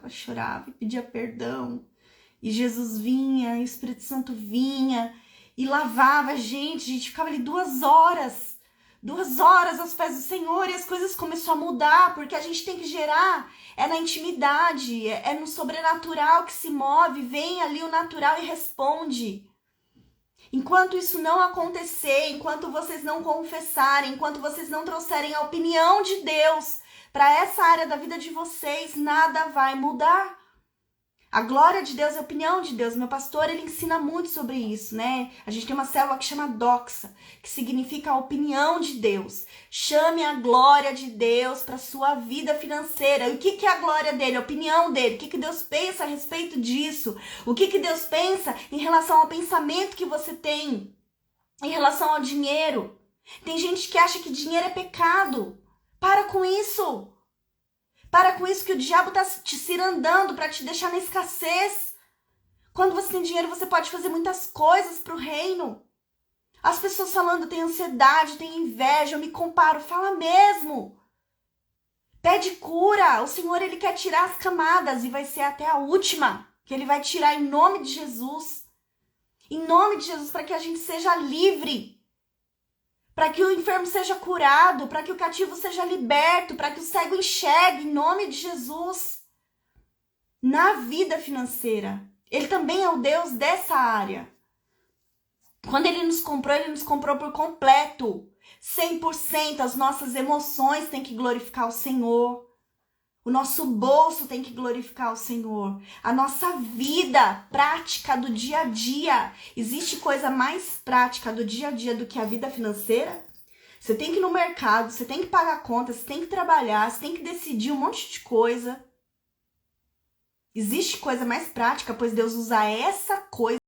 e pedia perdão. E Jesus vinha, e o Espírito Santo vinha e lavava a gente ficava ali 2 horas aos pés do Senhor, e as coisas começaram a mudar, porque a gente tem que gerar, é na intimidade, é no sobrenatural que se move, vem ali o natural e responde. Enquanto isso não acontecer, enquanto vocês não confessarem, enquanto vocês não trouxerem a opinião de Deus para essa área da vida de vocês, nada vai mudar. A glória de Deus é a opinião de Deus. Meu pastor, ele ensina muito sobre isso, né? A gente tem uma célula que chama Doxa, que significa a opinião de Deus. Chame a glória de Deus para sua vida financeira. E o que é a glória dele? A opinião dele. O que Deus pensa a respeito disso? O que Deus pensa em relação ao pensamento que você tem em relação ao dinheiro? Tem gente que acha que dinheiro é pecado. Para com isso. Para com isso, que o diabo está te cirandando para te deixar na escassez. Quando você tem dinheiro, você pode fazer muitas coisas para o reino. As pessoas falando, tem ansiedade, tem inveja, eu me comparo. Fala mesmo. Pede cura. O Senhor, ele quer tirar as camadas e vai ser até a última que ele vai tirar em nome de Jesus. Em nome de Jesus, para que a gente seja livre. Para que o enfermo seja curado, para que o cativo seja liberto, para que o cego enxergue, em nome de Jesus. Na vida financeira. Ele também é o Deus dessa área. Quando ele nos comprou por completo. 100%, as nossas emoções têm que glorificar o Senhor. O nosso bolso tem que glorificar o Senhor. A nossa vida prática do dia a dia. Existe coisa mais prática do dia a dia do que a vida financeira? Você tem que ir no mercado, você tem que pagar contas, você tem que trabalhar, você tem que decidir um monte de coisa. Existe coisa mais prática, pois Deus usa essa coisa